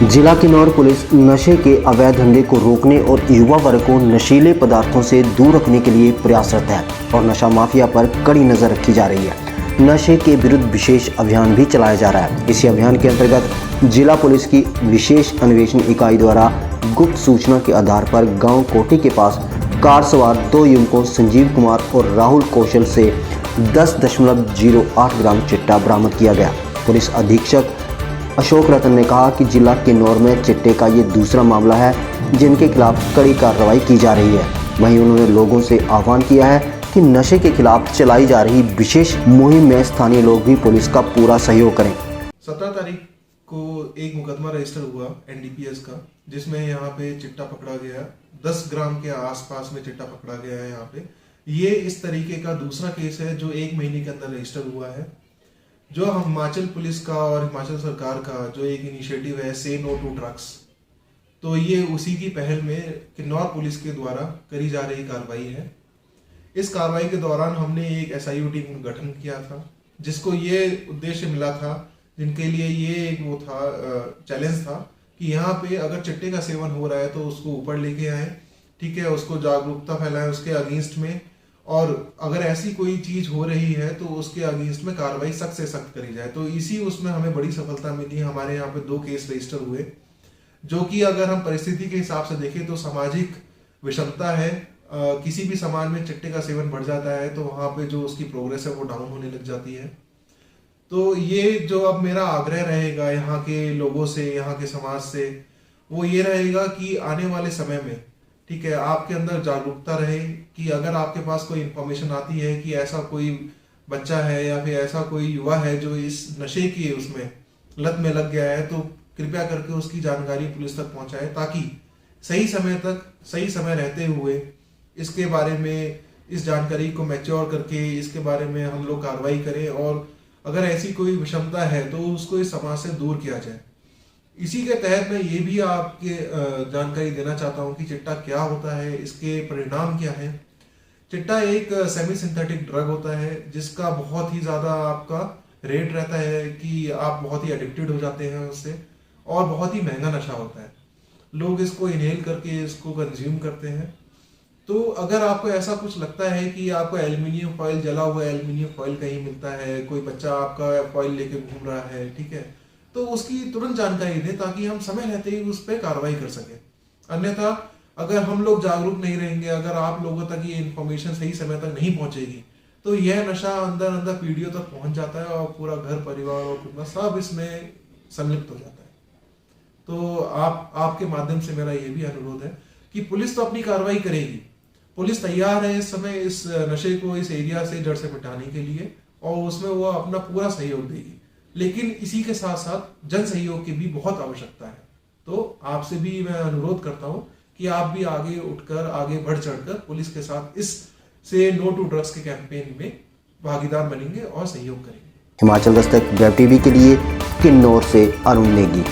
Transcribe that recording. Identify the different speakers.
Speaker 1: जिला किन्नौर पुलिस नशे के अवैध धंधे को रोकने और युवा वर्ग को नशीले पदार्थों से दूर रखने के लिए प्रयासरत है और नशा माफिया पर कड़ी नजर रखी जा रही है। नशे के विरुद्ध विशेष अभियान भी चलाया जा रहा है। इसी अभियान के अंतर्गत जिला पुलिस की विशेष अन्वेषण इकाई द्वारा गुप्त सूचना के आधार पर गांव कोठी के पास कार सवार 2 युवकों संजीव कुमार और राहुल कौशल से 10.08 ग्राम चिट्टा बरामद किया गया। पुलिस अधीक्षक अशोक रतन ने कहा कि जिला किन्नौर में चिट्टे का ये दूसरा मामला है जिनके खिलाफ कड़ी कार्रवाई की जा रही है। वहीं उन्होंने लोगों से आह्वान किया है कि नशे के खिलाफ चलाई जा रही विशेष मुहिम में स्थानीय लोग भी पुलिस का पूरा सहयोग करें।
Speaker 2: 17 तारीख को एक मुकदमा रजिस्टर हुआ एनडीपीएस का, जिसमें यहाँ पे चिट्टा पकड़ा गया। 10 ग्राम के आसपास में चिट्टा पकड़ा गया है। यहाँ पे ये इस तरीके का दूसरा केस है जो 1 महीने के अंदर रजिस्टर हुआ है। जो हिमाचल पुलिस का और हिमाचल सरकार का जो एक इनिशिएटिव है से नो टू ड्रग्स, तो ये उसी की पहल में किन्नौर पुलिस के द्वारा करी जा रही कार्रवाई है। इस कार्रवाई के दौरान हमने एक SIU टीम का गठन किया था, जिसको ये उद्देश्य मिला था, जिनके लिए ये एक वो था चैलेंज था कि यहाँ पे अगर चिट्टे का सेवन हो रहा है तो उसको ऊपर लेके आए, ठीक है, उसको जागरूकता फैलाएं उसके अगेंस्ट में, और अगर ऐसी कोई चीज हो रही है तो उसके अगेंस्ट में कार्रवाई सख्त से सख्त करी जाए। तो इसी उसमें हमें बड़ी सफलता मिली। हमारे यहाँ पे 2 केस रजिस्टर हुए, जो कि अगर हम परिस्थिति के हिसाब से देखें तो सामाजिक विषमता है। किसी भी समाज में चिट्टे का सेवन बढ़ जाता है तो वहां पे जो उसकी प्रोग्रेस है वो डाउन होने लग जाती है। तो ये जो अब मेरा आग्रह रहेगा यहाँ के लोगों से, यहाँ के समाज से, वो ये रहेगा कि आने वाले समय में, ठीक है, आपके अंदर जागरूकता रहे कि अगर आपके पास कोई इंफॉर्मेशन आती है कि ऐसा कोई बच्चा है या फिर ऐसा कोई युवा है जो इस नशे की उसमें लत में लग गया है, तो कृपया करके उसकी जानकारी पुलिस तक पहुंचाए, ताकि सही समय रहते हुए इसके बारे में, इस जानकारी को मैच्योर करके इसके बारे में हम लोग कार्रवाई करें, और अगर ऐसी कोई विषमता है तो उसको इस समाज से दूर किया जाए। इसी के तहत मैं ये भी आपके जानकारी देना चाहता हूँ कि चिट्टा क्या होता है, इसके परिणाम क्या है। चिट्टा एक सेमी सिंथेटिक ड्रग होता है जिसका बहुत ही ज़्यादा आपका रेट रहता है कि आप बहुत ही एडिक्टेड हो जाते हैं उससे, और बहुत ही महंगा नशा होता है। लोग इसको इनहेल करके इसको कंज्यूम करते हैं। तो अगर आपको ऐसा कुछ लगता है कि आपको एल्युमिनियम फॉइल, जला हुआ एल्युमिनियम फॉइल कहीं मिलता है, कोई बच्चा आपका फॉइल लेके घूम रहा है, ठीक है, तो उसकी तुरंत जानकारी दें ताकि हम समय रहते ही उस पर कार्रवाई कर सकें। अन्यथा अगर हम लोग जागरूक नहीं रहेंगे, अगर आप लोगों तक ये इन्फॉर्मेशन सही समय तक नहीं पहुंचेगी, तो यह नशा अंदर पीढ़ियों तक पहुंच जाता है और पूरा घर परिवार और कुटुंब सब इसमें संलिप्त हो जाता है। तो आपके माध्यम से मेरा ये भी अनुरोध है कि पुलिस तो अपनी कार्रवाई करेगी, पुलिस तैयार है इस समय इस नशे को इस एरिया से जड़ से मिटाने के लिए, और उसमें वो अपना पूरा सहयोग देगी। लेकिन इसी के साथ साथ जन सहयोग की भी बहुत आवश्यकता है। तो आपसे भी मैं अनुरोध करता हूं कि आप भी आगे उठकर, आगे बढ़ चढ़कर पुलिस के साथ इस से नो टू ड्रग्स के कैंपेन में भागीदार बनेंगे और सहयोग करेंगे।
Speaker 1: हिमाचल दस्तक वेब टीवी के लिए किन्नौर से अरुण नेगी।